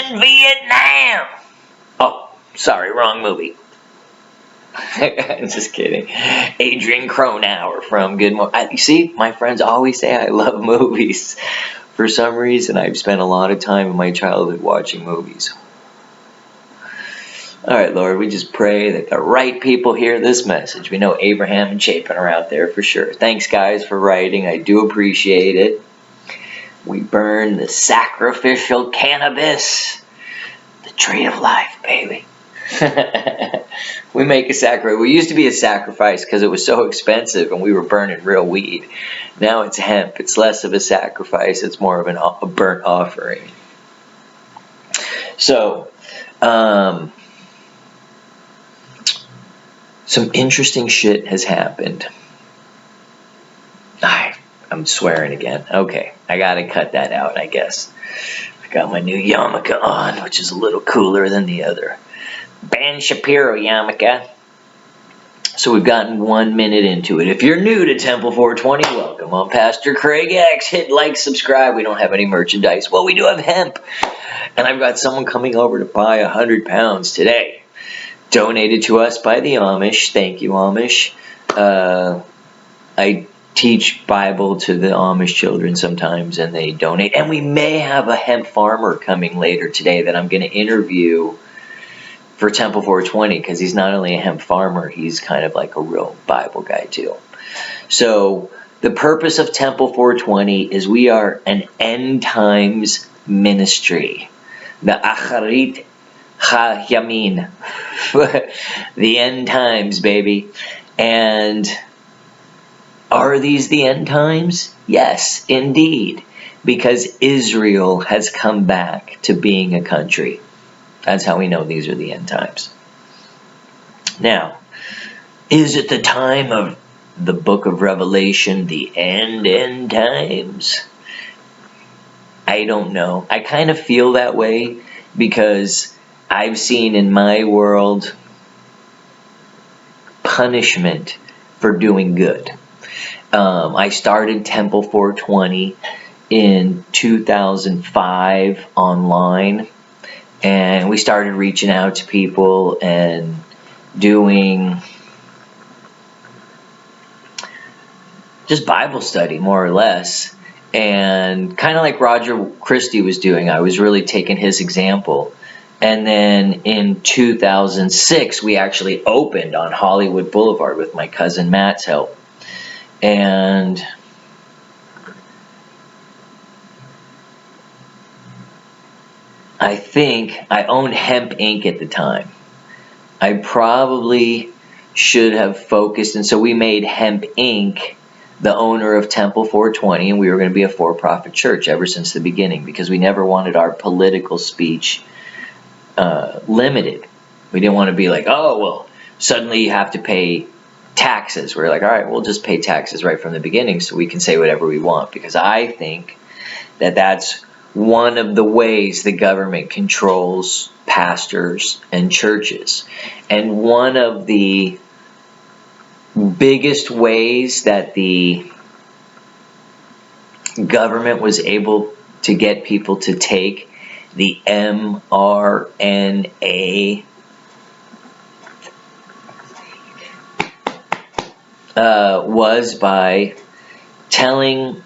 in Vietnam. Oh, sorry, wrong movie. Just kidding. Adrian Cronauer from Good Morning. You see, my friends always say I love movies. For some reason, I've spent a lot of time in my childhood watching movies. All right, Lord, we just pray that the right people hear this message. We know Abraham and Chapin are out there for sure. Thanks, guys, for writing. I do appreciate it. We burn the sacrificial cannabis. The tree of life, baby. We make a sacrifice. We used to be a sacrifice because it was so expensive and we were burning real weed. Now it's hemp. It's less of a sacrifice. It's more of a burnt offering. So, some interesting shit has happened. I'm swearing again. Okay, I gotta cut that out, I guess. I got my new yarmulke on, which is a little cooler than the other Ben Shapiro yarmulke. So we've gotten 1 minute into it. If you're new to Temple 420, welcome. I'm Pastor Craig X. Hit like, subscribe. We don't have any merchandise. Well, we do have hemp. And I've got someone coming over to buy 100 pounds today. Donated to us by the Amish. Thank you, Amish. I teach Bible to the Amish children sometimes, and they donate. And we may have a hemp farmer coming later today that I'm going to interview for Temple 420, because he's not only a hemp farmer, he's kind of like a real Bible guy too. So the purpose of Temple 420 is we are an end times ministry. The Acharit HaYamin. The end times, baby. And are these the end times? Yes, indeed. Because Israel has come back to being a country. That's how we know these are the end times. Now, is it the time of the book of Revelation, the end times? I don't know. I kind of feel that way because I've seen in my world punishment for doing good. I started Temple 420 in 2005 online. And we started reaching out to people and doing just Bible study, more or less. And kind of like Roger Christie was doing, I was really taking his example. And then in 2006, we actually opened on Hollywood Boulevard with my cousin Matt's help. And I think I owned Hemp Inc. at the time. I probably should have focused, and so we made Hemp Inc. the owner of Temple 420, and we were going to be a for-profit church ever since the beginning because we never wanted our political speech limited. We didn't want to be like, oh, well, suddenly you have to pay taxes. We're like, all right, we'll just pay taxes right from the beginning so we can say whatever we want, because I think that that's one of the ways the government controls pastors and churches. And one of the biggest ways that the government was able to get people to take the mRNA was by telling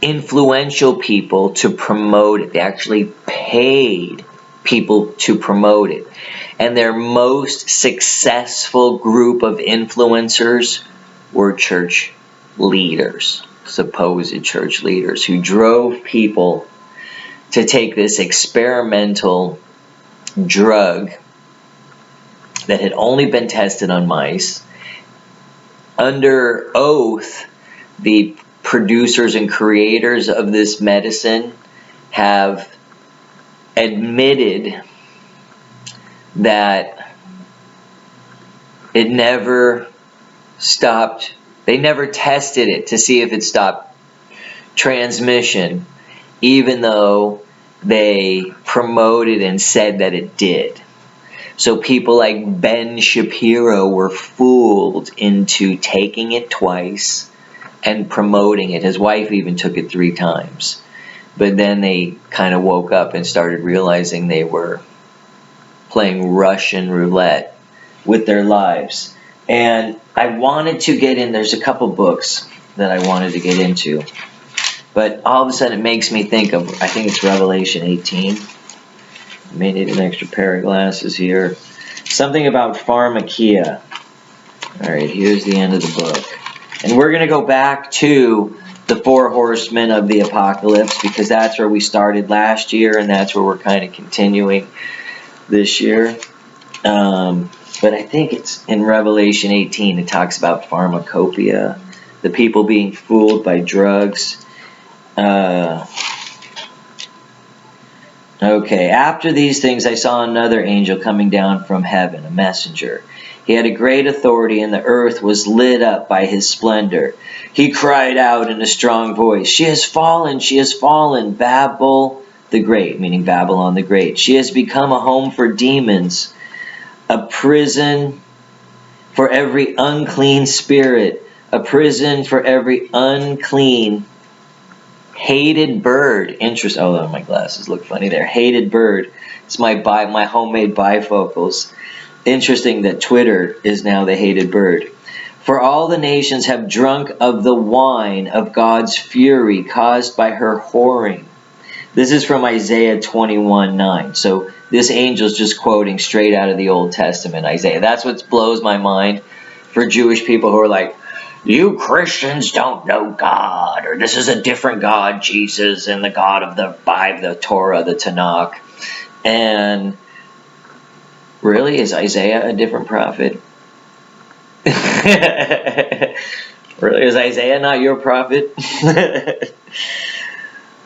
influential people to promote it. They actually paid people to promote it. And their most successful group of influencers were church leaders, supposed church leaders, who drove people to take this experimental drug that had only been tested on mice. Under oath, the producers and creators of this medicine have admitted that it never stopped. They never tested it to see if it stopped transmission, even though they promoted and said that it did. So people like Ben Shapiro were fooled into taking it twice and promoting it. His wife even took it 3 times. But then they kind of woke up and started realizing they were playing Russian roulette with their lives. And I wanted to get in, there's a couple books that I wanted to get into. But all of a sudden it makes me think of, I think it's Revelation 18. I may need an extra pair of glasses here. Something about pharmakia. Alright, here's the end of the book. And we're going to go back to the 4 horsemen of the apocalypse, because that's where we started last year, and that's where we're kind of continuing this year. But I think it's in Revelation 18, it talks about pharmacopoeia, the people being fooled by drugs. Okay, after these things I saw another angel coming down from heaven, a messenger. He had a great authority, and the earth was lit up by his splendor. He cried out in a strong voice, she has fallen, Babel the Great," meaning Babylon the Great. "She has become a home for demons, a prison for every unclean spirit, a prison for every unclean hated bird." Interesting. Oh, my glasses look funny there. Hated bird. It's my homemade bifocals. Interesting that Twitter is now the hated bird. "For all the nations have drunk of the wine of God's fury caused by her whoring." This is from Isaiah 21:9. So this angel's just quoting straight out of the Old Testament, Isaiah. That's what blows my mind for Jewish people who are like, "You Christians don't know God," or "This is a different God, Jesus, and the God of the Bible, the Torah, the Tanakh." And really, is Isaiah a different prophet? Really, is Isaiah not your prophet?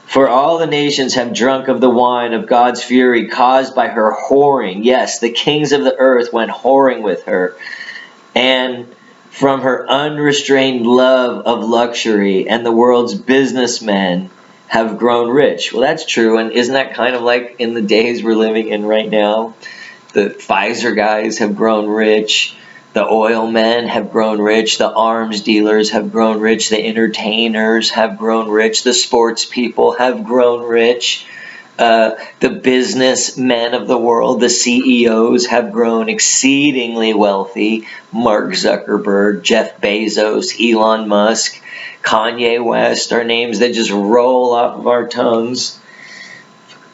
"For all the nations have drunk of the wine of God's fury caused by her whoring. Yes, the kings of the earth went whoring with her. And from her unrestrained love of luxury, and the world's businessmen have grown rich." Well, that's true, and isn't that kind of like in the days we're living in right now? The Pfizer guys have grown rich, the oil men have grown rich, the arms dealers have grown rich, the entertainers have grown rich, the sports people have grown rich. The businessmen of the world, the CEOs, have grown exceedingly wealthy. Mark Zuckerberg, Jeff Bezos, Elon Musk, Kanye West are names that just roll off of our tongues.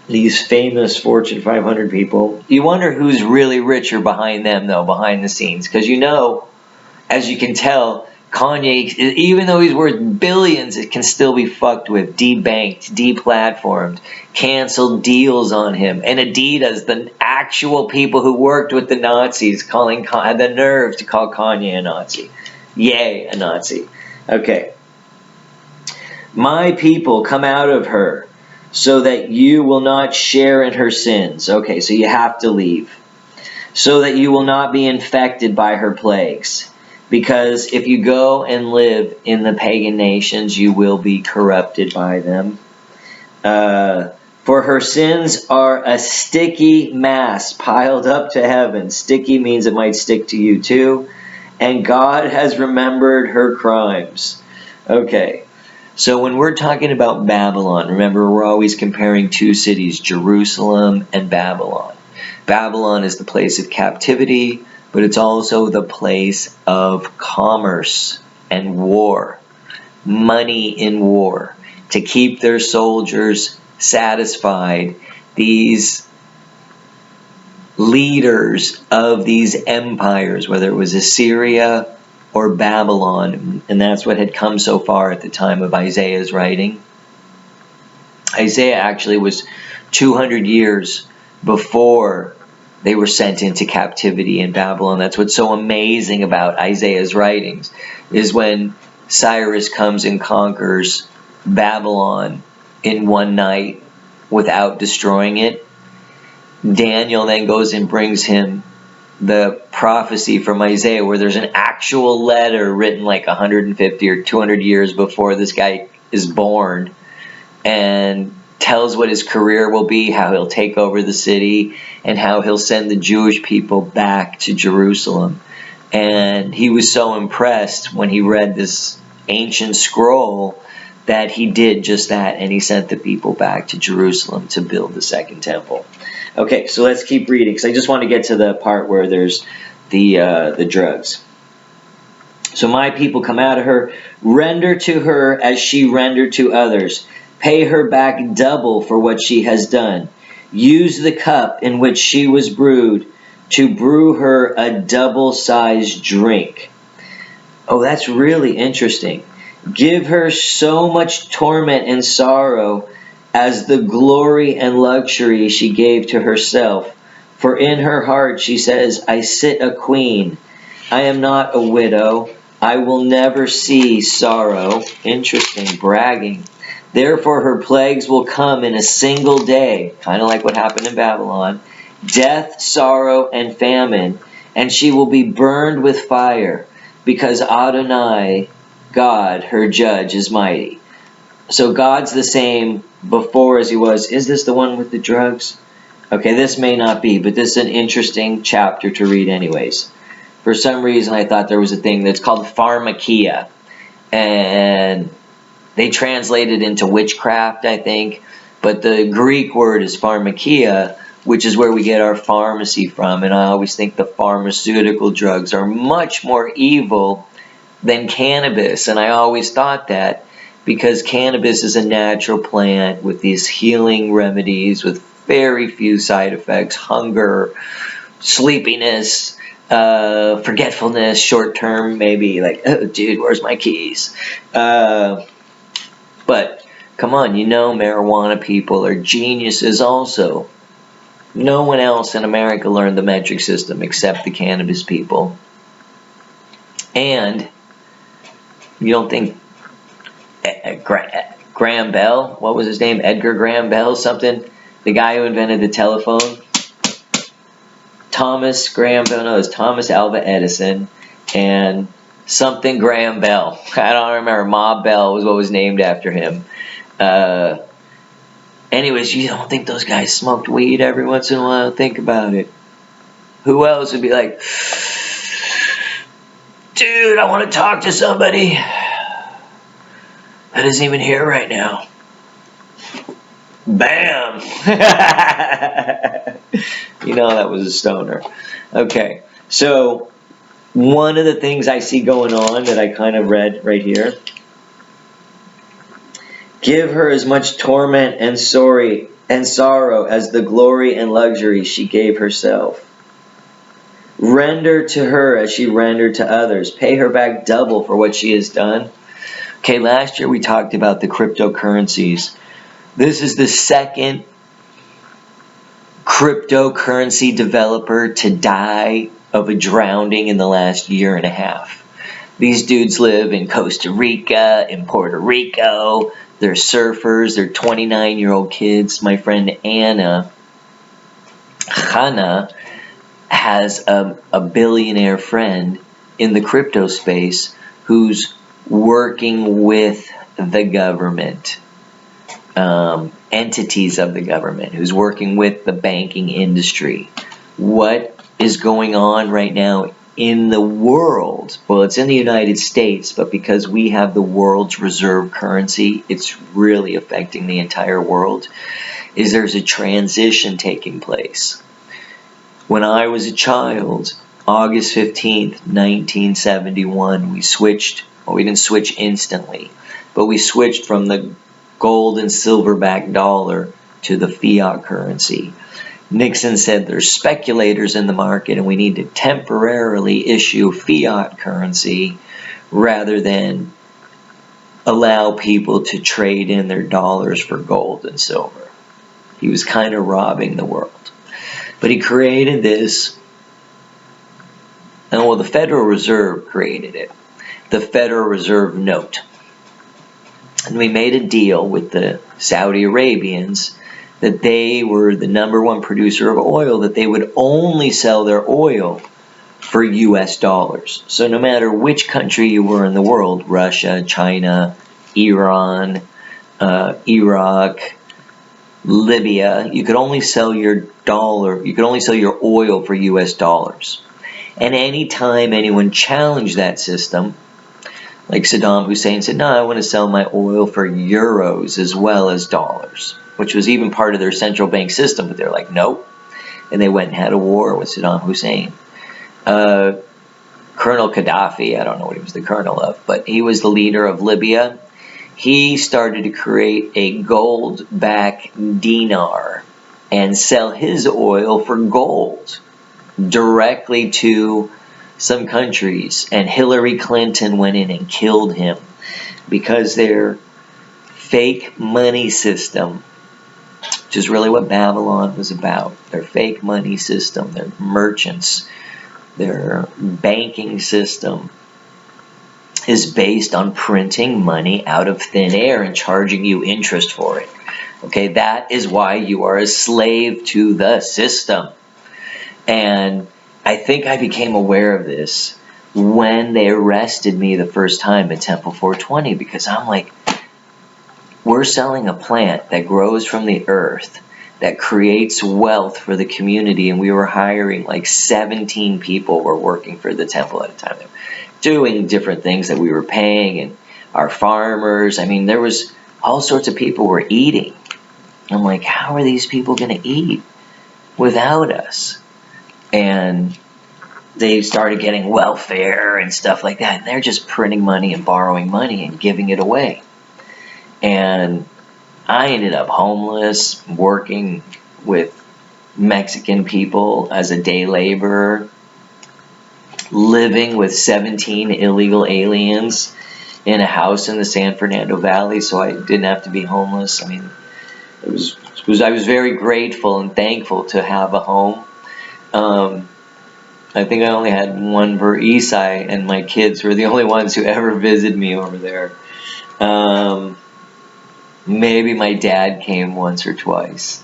These famous Fortune 500 people. You wonder who's really richer behind them, though, behind the scenes. Because as you can tell, Kanye, even though he's worth billions, it can still be fucked with, debanked, deplatformed, canceled deals on him. And Adidas, the actual people who worked with the Nazis, had the nerve to call Kanye a Nazi. Yay, a Nazi. Okay. "My people come out of her, so that you will not share in her sins." Okay, so you have to leave. "So that you will not be infected by her plagues. Because if you go and live in the pagan nations, you will be corrupted by them. For her sins are a sticky mass piled up to heaven." Sticky means it might stick to you too. "And God has remembered her crimes." Okay, so when we're talking about Babylon, remember we're always comparing 2 cities, Jerusalem and Babylon. Babylon is the place of captivity, but it's also the place of commerce and war, money in war, to keep their soldiers satisfied. These leaders of these empires, whether it was Assyria or Babylon, and that's what had come so far at the time of Isaiah's writing. Isaiah actually was 200 years before they were sent into captivity in Babylon. That's what's so amazing about Isaiah's writings, is when Cyrus comes and conquers Babylon in one night without destroying it, Daniel then goes and brings him the prophecy from Isaiah, where there's an actual letter written like 150 or 200 years before this guy is born, and tells what his career will be, how he'll take over the city, and how he'll send the Jewish people back to Jerusalem. And he was so impressed when he read this ancient scroll that he did just that, and he sent the people back to Jerusalem to build the second temple. Okay, so let's keep reading, because I just want to get to the part where there's the drugs. So my people come out of her, render to her as she rendered to others. Pay her back double for what she has done. Use the cup in which she was brewed to brew her a double-sized drink. Oh, that's really interesting. Give her so much torment and sorrow as the glory and luxury she gave to herself. For in her heart she says, I sit a queen. I am not a widow. I will never see sorrow. Interesting, bragging. Therefore her plagues will come in a single day, kind of like what happened in Babylon. Death, sorrow, and famine, and she will be burned with fire, because Adonai, God, her judge, is mighty. So God's the same before as he was. Is this the one with the drugs? Okay, this may not be, but this is an interesting chapter to read anyways. For some reason, I thought there was a thing that's called pharmakia, and they translated into witchcraft, I think, but the Greek word is pharmakia, which is where we get our pharmacy from, and I always think the pharmaceutical drugs are much more evil than cannabis, and I always thought that because cannabis is a natural plant with these healing remedies with very few side effects, hunger, sleepiness, forgetfulness, short term, maybe like, oh dude, where's my keys? But come on, you know marijuana people are geniuses also. No one else in America learned the metric system except the cannabis people. And you don't think Graham Bell, what was his name? Edgar Graham Bell, something? The guy who invented the telephone? Thomas Graham Bell, no, it was Thomas Alva Edison and something Graham Bell. I don't remember. Ma Bell was what was named after him. Anyways, you don't think those guys smoked weed every once in a while? Think about it. Who else would be like, dude, I want to talk to somebody that isn't even here right now. Bam! You know that was a stoner. Okay, so one of the things I see going on that I kind of read right here. Give her as much torment and sorrow as the glory and luxury she gave herself. Render to her as she rendered to others. Pay her back double for what she has done. Okay, last year we talked about the cryptocurrencies. This is the second cryptocurrency developer to die of a drowning in the last year and a half. These dudes live in Costa Rica, in Puerto Rico. They're surfers. They're 29-year-old kids. My friend Hannah has a billionaire friend in the crypto space who's working with the government, entities of the government, who's working with the banking industry. What is going on right now in the world? Well, it's in the United States, but because we have the world's reserve currency, it's really affecting the entire world, is there's a transition taking place. When I was a child, August 15th, 1971, we switched, well, we didn't switch instantly, but we switched from the gold and silver-backed dollar to the fiat currency. Nixon said there's speculators in the market and we need to temporarily issue fiat currency rather than allow people to trade in their dollars for gold and silver. He was kind of robbing the world. But he created this, and well, the Federal Reserve created it, the Federal Reserve Note. And we made a deal with the Saudi Arabians that they were the #1 producer of oil, that they would only sell their oil for US dollars. So no matter which country you were in the world, Russia, China, Iran, Iraq, Libya, you could only sell your oil for US dollars. And anytime anyone challenged that system, Like Saddam Hussein said, no, I want to sell my oil for euros as well as dollars, which was even part of their central bank system, but they're like, nope. And they went and had a war with Saddam Hussein. Colonel Gaddafi, I don't know what he was the colonel of, but he was the leader of Libya. He started to create a gold-backed dinar and sell his oil for gold directly to some countries. And Hillary Clinton went in and killed him because their fake money system, which is really what Babylon was about, their fake money system, their merchants, their banking system is based on printing money out of thin air and charging you interest for it. Okay, that is why you are a slave to the system. And I think I became aware of this when they arrested me the first time at Temple 420, because I'm like, we're selling a plant that grows from the earth, that creates wealth for the community, and we were hiring like 17 people were working for the temple at a time. They were doing different things that we were paying, and our farmers, I mean, there was all sorts of people were eating. I'm like, how are these people going to eat without us? And they started getting welfare and stuff like that, and they're just printing money and borrowing money and giving it away. And I ended up homeless, working with Mexican people as a day laborer, living with 17 illegal aliens in a house in the San Fernando Valley, so I didn't have to be homeless. I mean, I was very grateful and thankful to have a home. I think I only had one Isai, and my kids were the only ones who ever visited me over there. Maybe my dad came once or twice.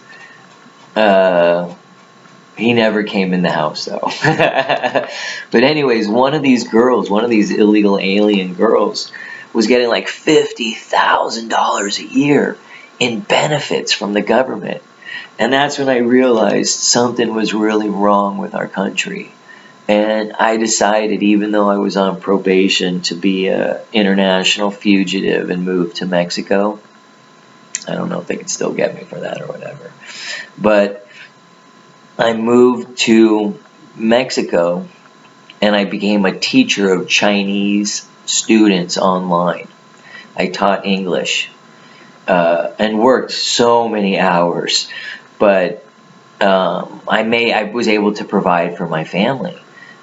He never came in the house, though. But anyways, one of these illegal alien girls, was getting like $50,000 a year in benefits from the government. And that's when I realized something was really wrong with our country. And I decided, even though I was on probation, to be an international fugitive and move to Mexico. I don't know if they could still get me for that or whatever. But I moved to Mexico, and I became a teacher of Chinese students online. I taught English and worked so many hours, but I was able to provide for my family,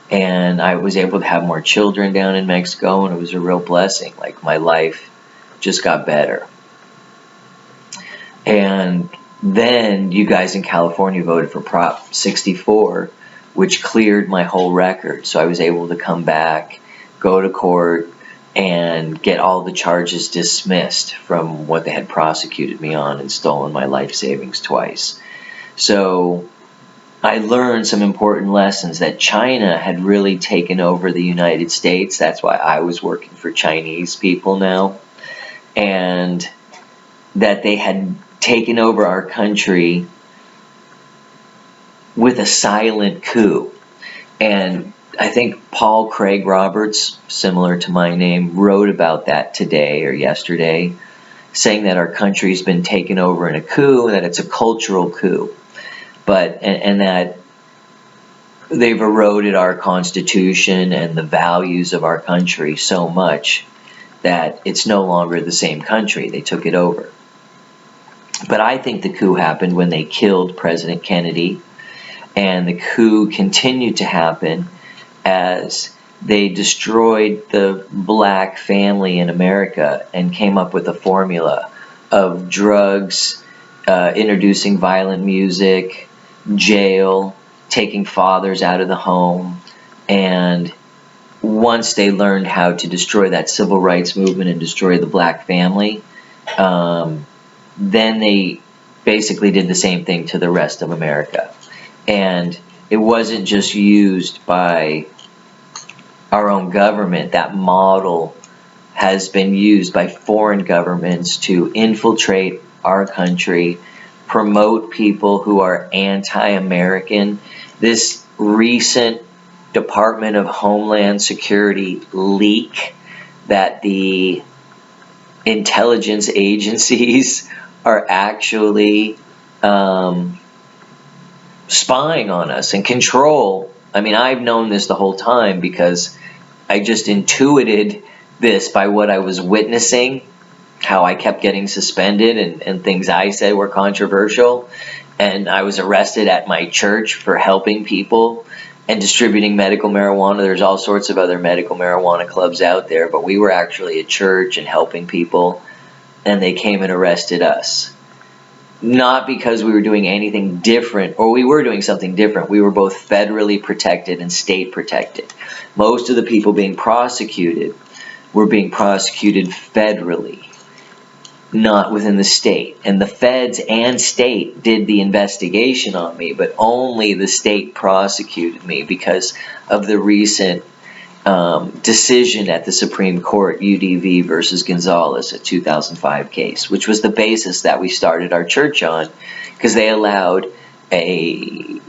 and I was able to have more children down in Mexico, and it was a real blessing. Like, my life just got better. And then you guys in California voted for Prop 64, which cleared my whole record. So I was able to come back, go to court, and get all the charges dismissed from what they had prosecuted me on and stolen my life savings twice. So I learned some important lessons that China had really taken over the United States. That's why I was working for Chinese people now. And that they had taken over our country with a silent coup. And I think Paul Craig Roberts, similar to my name, wrote about that today or yesterday, saying that our country's been taken over in a coup, that it's a cultural coup, and that they've eroded our Constitution and the values of our country so much that it's no longer the same country. They took it over. But I think the coup happened when they killed President Kennedy, and the coup continued to happen as they destroyed the black family in America and came up with a formula of drugs, introducing violent music, jail, taking fathers out of the home. And once they learned how to destroy that civil rights movement and destroy the black family, then they basically did the same thing to the rest of America. And it wasn't just used by our own government. That model has been used by foreign governments to infiltrate our country, promote people who are anti-American. This recent Department of Homeland Security leak that the intelligence agencies are actually spying on us and control. I mean, I've known this the whole time because I just intuited this by what I was witnessing, how I kept getting suspended and things I said were controversial. And I was arrested at my church for helping people and distributing medical marijuana. There's all sorts of other medical marijuana clubs out there, but we were actually a church and helping people, and they came and arrested us. Not because we were doing anything different, or we were doing something different. We were both federally protected and state protected. Most of the people being prosecuted were being prosecuted federally, not within the state. And the feds and state did the investigation on me, but only the state prosecuted me because of the recent decision at the Supreme Court, UDV versus Gonzalez, a 2005 case, which was the basis that we started our church on, because they allowed a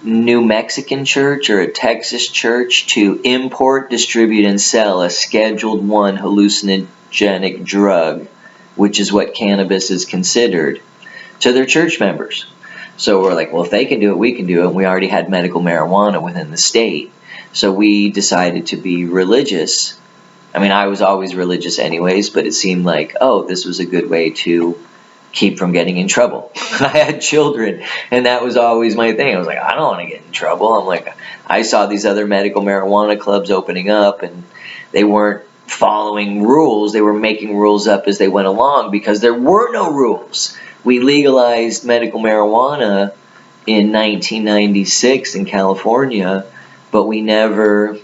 New Mexican church or a Texas church to import, distribute, and sell a Scheduled I hallucinogenic drug, which is what cannabis is considered, to their church members. So we're like, well, if they can do it, we can do it. And we already had medical marijuana within the state. So we decided to be religious. I mean, I was always religious anyways, but it seemed like, oh, this was a good way to keep from getting in trouble. I had children, and that was always my thing. I was like, I don't want to get in trouble. I'm like, I saw these other medical marijuana clubs opening up, and they weren't following rules. They were making rules up as they went along because there were no rules. We legalized medical marijuana in 1996 in California, but we never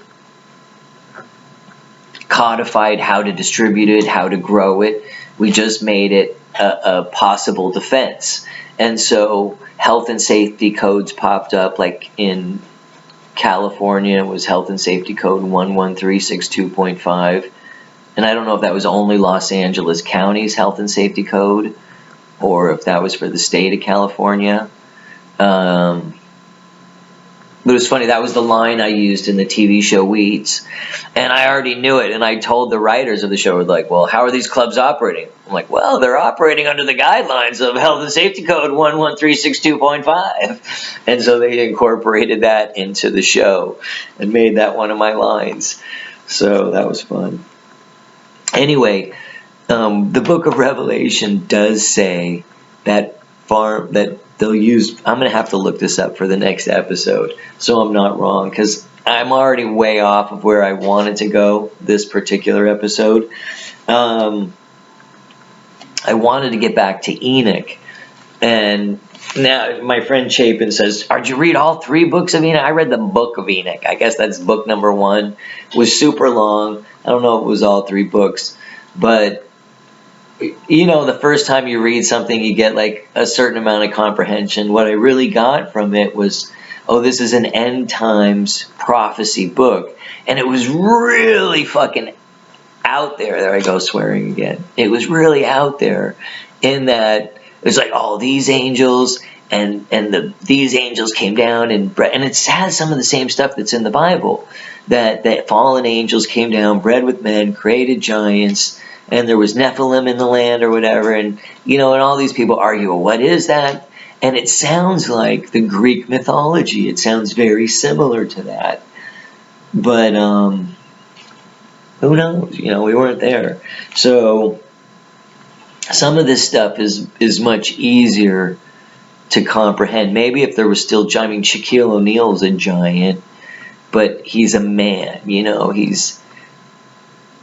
codified how to distribute it, how to grow it. We just made it a possible defense. And so health and safety codes popped up, like in California it was Health and Safety Code 11362.5. And I don't know if that was only Los Angeles County's Health and Safety Code or if that was for the state of California. But it was funny, that was the line I used in the TV show Weeds. And I already knew it, and I told the writers of the show, like, well, how are these clubs operating? I'm like, well, they're operating under the guidelines of Health and Safety Code 11362.5. And so they incorporated that into the show and made that one of my lines. So that was fun. Anyway, the book of Revelation does say that they'll use, I'm going to have to look this up for the next episode so I'm not wrong, because I'm already way off of where I wanted to go this particular episode. I wanted to get back to Enoch, and now my friend Chapin says, did you read all 3 books of Enoch? I read the book of Enoch. I guess that's book number 1. It was super long. I don't know if it was all 3 books, but you know, the first time you read something, you get like a certain amount of comprehension. What I really got from it was, oh, this is an end times prophecy book. And it was really fucking out there. There I go swearing again. It was really out there in that it was like, oh, these angels and these angels came down and it has some of the same stuff that's in the Bible. That fallen angels came down, bred with men, created giants, and there was Nephilim in the land or whatever, and you know, and all these people argue, well, what is that? And it sounds like the Greek mythology. It sounds very similar to that. But who knows? You know, we weren't there. So some of this stuff is much easier to comprehend. Maybe if there was still, I mean, Shaquille O'Neal's a giant, but he's a man, you know, he's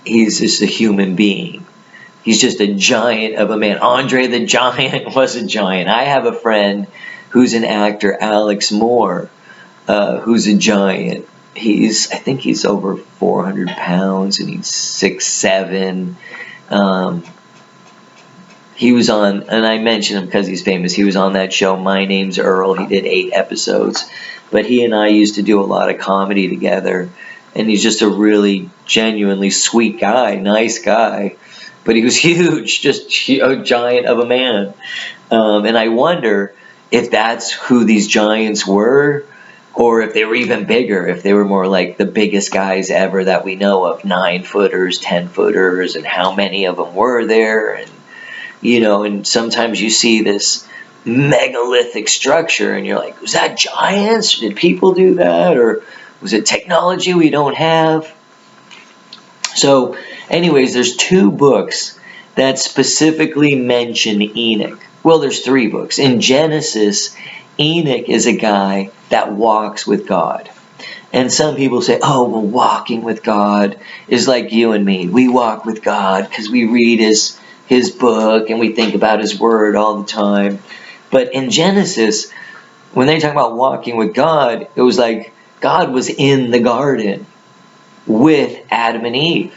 just a human being. He's just a giant of a man. Andre the Giant was a giant. I have a friend who's an actor, Alex Moore, who's a giant. I think he's over 400 pounds, and he's 6'7". He was on, and I mention him because he's famous, he was on that show, My Name's Earl. He did 8 episodes. But he and I used to do a lot of comedy together. And he's just a really genuinely sweet guy, nice guy. But he was huge, just a giant of a man. And I wonder if that's who these giants were, Or if they were even bigger, if they were more like the biggest guys ever that we know of, 9-footers, 10-footers, and how many of them were there. And, and sometimes you see this megalithic structure and you're like, was that giants? Did people do that? Or was it technology we don't have? So anyways, there's 2 books that specifically mention Enoch. Well, there's 3 books. In Genesis, Enoch is a guy that walks with God. And some people say, oh, well, walking with God is like you and me. We walk with God because we read his book and we think about his word all the time. But in Genesis, when they talk about walking with God, it was like God was in the garden with Adam and Eve.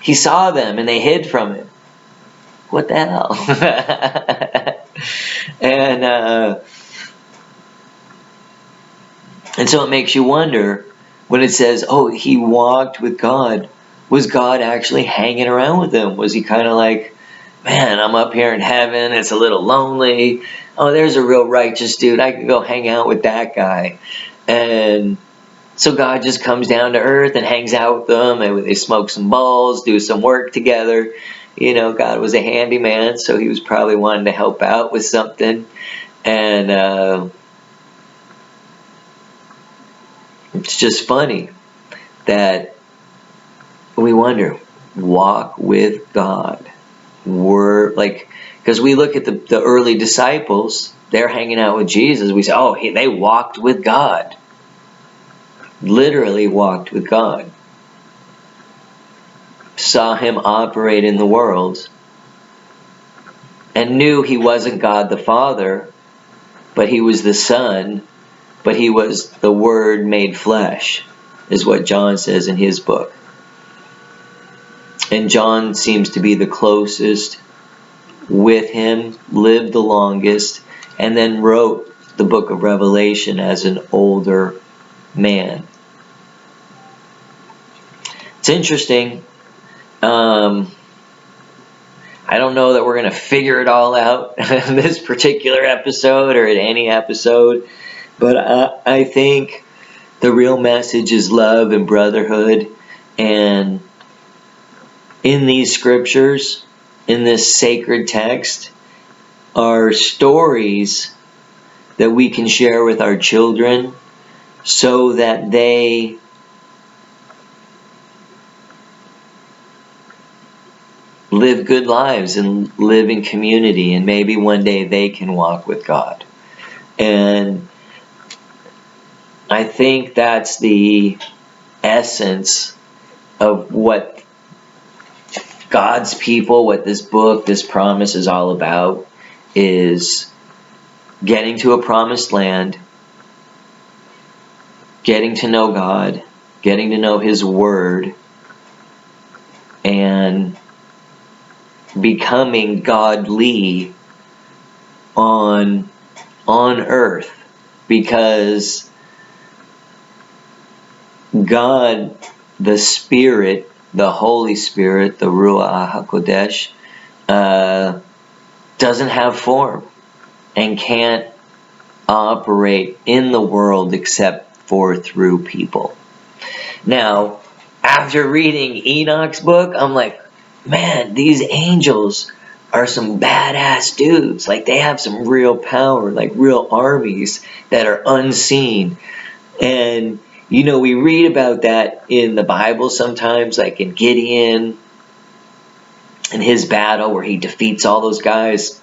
He saw them and they hid from him. What the hell? And so it makes you wonder when it says, oh, he walked with God. Was God actually hanging around with him? Was he kind of like, man, I'm up here in heaven. It's a little lonely. Oh, there's a real righteous dude. I could go hang out with that guy. And so God just comes down to earth and hangs out with them, and they smoke some balls, do some work together. God was a handyman, so he was probably wanting to help out with something. And it's just funny that we wonder, walk with God. Because we look at the early disciples, they're hanging out with Jesus. We say, oh, they walked with God. Literally walked with God. Saw him operate in the world and knew he wasn't God the Father, but he was the Son, but he was the Word made flesh, is what John says in his book. And John seems to be the closest with him, lived the longest, and then wrote the book of Revelation as an older man. It's interesting. I don't know that we're going to figure it all out in this particular episode or in any episode, but I think the real message is love and brotherhood. And in these scriptures, in this sacred text, are stories that we can share with our children so that they live good lives and live in community, and maybe one day they can walk with God. And I think that's the essence of what God's people, what this book, this promise is all about, is getting to a promised land, getting to know God, getting to know His Word, and becoming godly on earth, because God, the Spirit, the Holy Spirit, the Ruach HaKodesh, doesn't have form and can't operate in the world except for through people. Now, after reading Enoch's book, I'm like, man, these angels are some badass dudes. Like, they have some real power, like real armies that are unseen. And, we read about that in the Bible sometimes, like in Gideon and his battle where he defeats all those guys.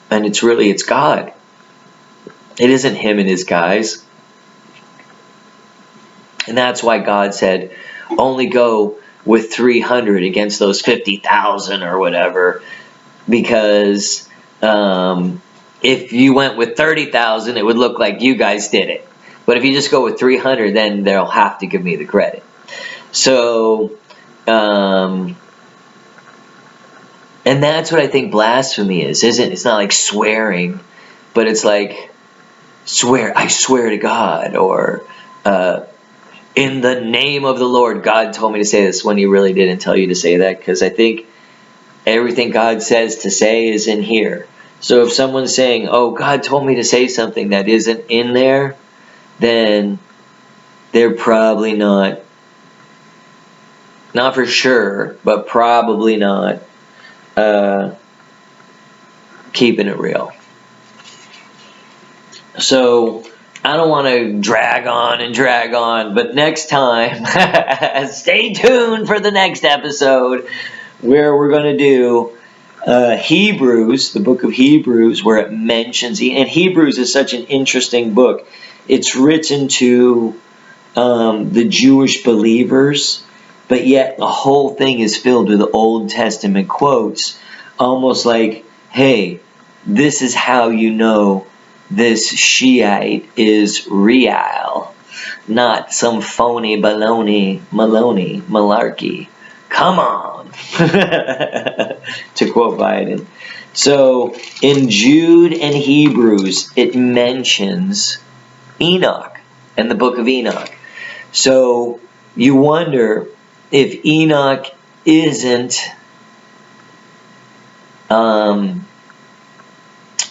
And it's God. It isn't him and his guys. And that's why God said, only go with 300 against those 50,000 or whatever, because if you went with 30,000, it would look like you guys did it. But if you just go with 300, then they'll have to give me the credit. So, and that's what I think blasphemy is, isn't it? It's not like swearing, but it's like, I swear to God, or in the name of the Lord, God told me to say this, when He really didn't tell you to say that, because I think everything God says to say is in here. So if someone's saying, oh, God told me to say something that isn't in there, then they're probably not for sure, but probably not keeping it real. So I don't want to drag on, but next time, stay tuned for the next episode where we're going to do Hebrews, the book of Hebrews, where it mentions, and Hebrews is such an interesting book. It's written to the Jewish believers, but yet the whole thing is filled with Old Testament quotes, almost like, hey, this is how you know this Shiite is real, not some phony baloney, malarkey. Come on, to quote Biden. So in Jude and Hebrews, it mentions Enoch and the book of Enoch. So you wonder if Enoch isn't the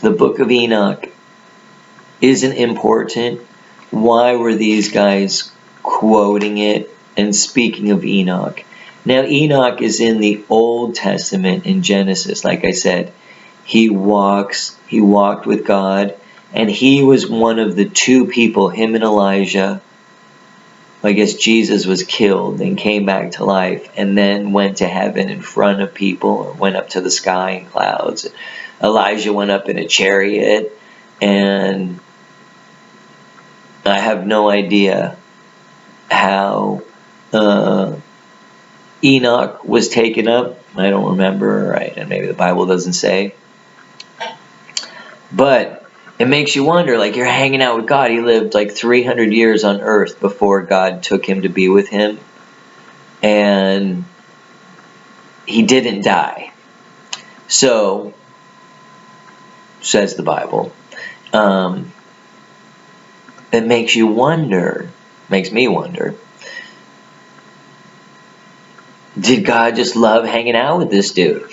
book of Enoch isn't important. Why were these guys quoting it and speaking of Enoch? Now Enoch is in the Old Testament in Genesis. Like I said, he walked with God, and he was one of the two people, him and Elijah. I guess Jesus was killed and came back to life and then went to heaven in front of people, or went up to the sky in clouds. Elijah went up in a chariot, and I have no idea how Enoch was taken up. I don't remember, right? And maybe the Bible doesn't say. But it makes you wonder, like, you're hanging out with God. He lived like 300 years on earth before God took him to be with him. And he didn't die. So, says the Bible. It makes you wonder, makes me wonder, did God just love hanging out with this dude?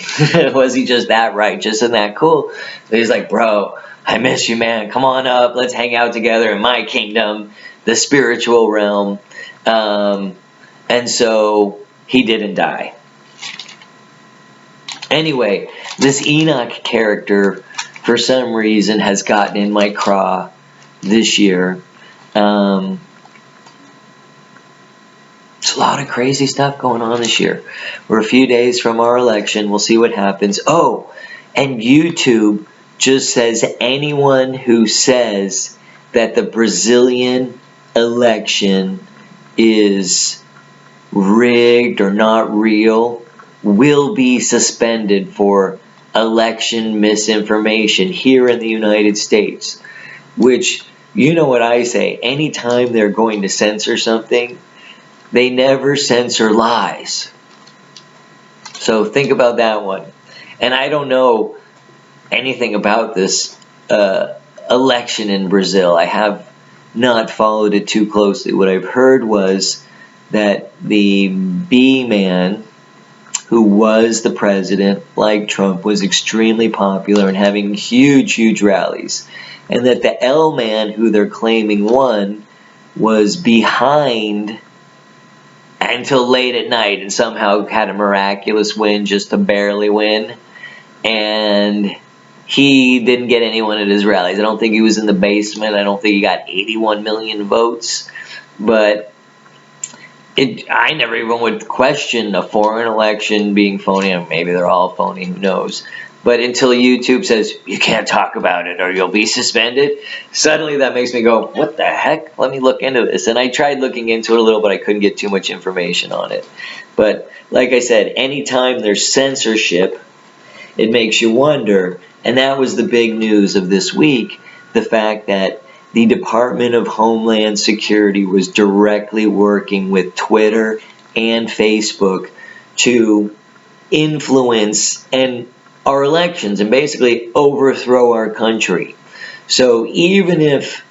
Was he just that righteous and that cool? So he's like, bro, I miss you, man. Come on up. Let's hang out together in my kingdom, the spiritual realm. And so he didn't die. Anyway, this Enoch character, for some reason, has gotten in my craw this year. There's a lot of crazy stuff going on this year. We're a few days from our election. We'll see what happens. Oh, and YouTube just says anyone who says that the Brazilian election is rigged or not real will be suspended for election misinformation here in the United States. Which, you know what I say, anytime they're going to censor something, they never censor lies. So think about that one. And I don't know anything about this election in Brazil. I have not followed it too closely. What I've heard was that the B man, who was the president, like Trump, was extremely popular and having huge, huge rallies. And that the L man, who they're claiming won, was behind until late at night and somehow had a miraculous win just to barely win. And he didn't get anyone at his rallies. I don't think he was in the basement. I don't think he got 81 million votes. But I never even would question a foreign election being phony. And maybe they're all phony, who knows. But until YouTube says, you can't talk about it or you'll be suspended, suddenly that makes me go, what the heck? Let me look into this. And I tried looking into it a little, but I couldn't get too much information on it. But like I said, anytime there's censorship, it makes you wonder. And that was the big news of this week, the fact that the Department of Homeland Security was directly working with Twitter and Facebook to influence our elections and basically overthrow our country. So even if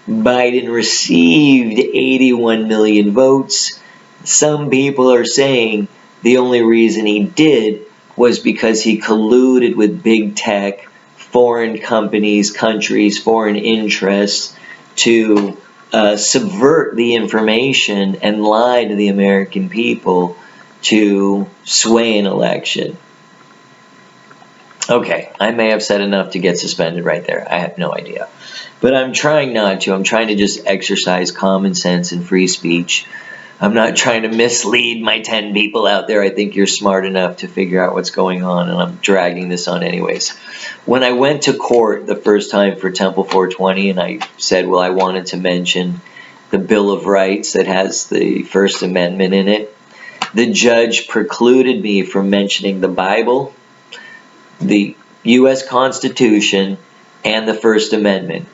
Biden received 81 million votes, some people are saying the only reason he did was because he colluded with big tech, foreign companies, countries, foreign interests to subvert the information and lie to the American people to sway an election. Okay, I may have said enough to get suspended right there. I have no idea. But I'm trying not to. I'm trying to just exercise common sense and free speech. I'm not trying to mislead my 10 people out there. I think you're smart enough to figure out what's going on, and I'm dragging this on anyways. When I went to court the first time for Temple 420, and I said, well, I wanted to mention the Bill of Rights that has the First Amendment in it, the judge precluded me from mentioning the Bible, the U.S. Constitution, and the First Amendment.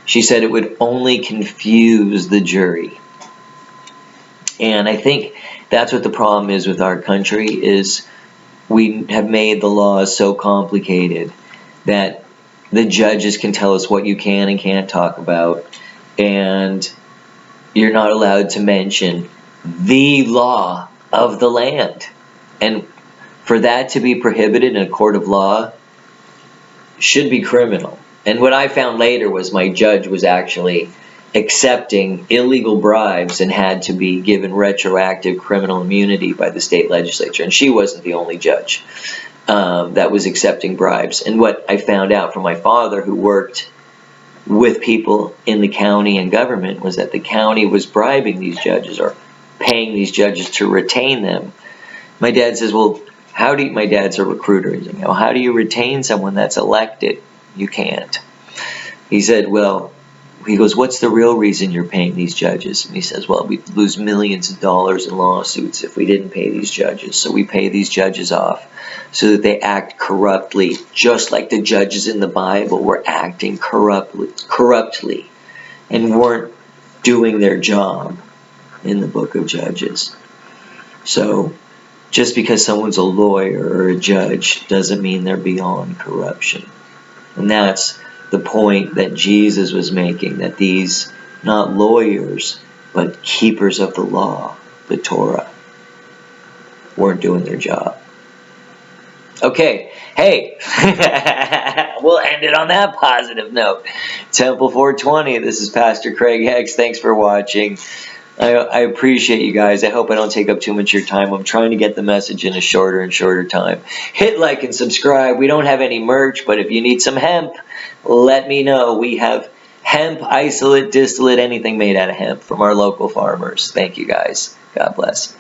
She said it would only confuse the jury. And I think that's what the problem is with our country, is we have made the laws so complicated that the judges can tell us what you can and can't talk about, and you're not allowed to mention the law of the land. And for that to be prohibited in a court of law should be criminal. And what I found later was my judge was actually accepting illegal bribes and had to be given retroactive criminal immunity by the state legislature. And she wasn't the only judge that was accepting bribes. And what I found out from my father, who worked with people in the county and government, was that the county was bribing these judges or paying these judges to retain them. My dad says, well, my dad's a recruiter. You know, how do you retain someone that's elected? You can't. He said, well, he goes, what's the real reason you're paying these judges? And he says, well, we'd lose millions of dollars in lawsuits if we didn't pay these judges. So we pay these judges off so that they act corruptly, just like the judges in the Bible were acting corruptly and weren't doing their job in the book of Judges. So just because someone's a lawyer or a judge doesn't mean they're beyond corruption. And that's the point that Jesus was making, that these, not lawyers, but keepers of the law, the Torah, weren't doing their job. Okay, hey, we'll end it on that positive note. Temple 420, this is Pastor Craig Hicks. Thanks for watching. I appreciate you guys. I hope I don't take up too much of your time. I'm trying to get the message in a shorter and shorter time. Hit like and subscribe. We don't have any merch, but if you need some hemp, let me know. We have hemp, isolate, distillate, anything made out of hemp from our local farmers. Thank you guys. God bless.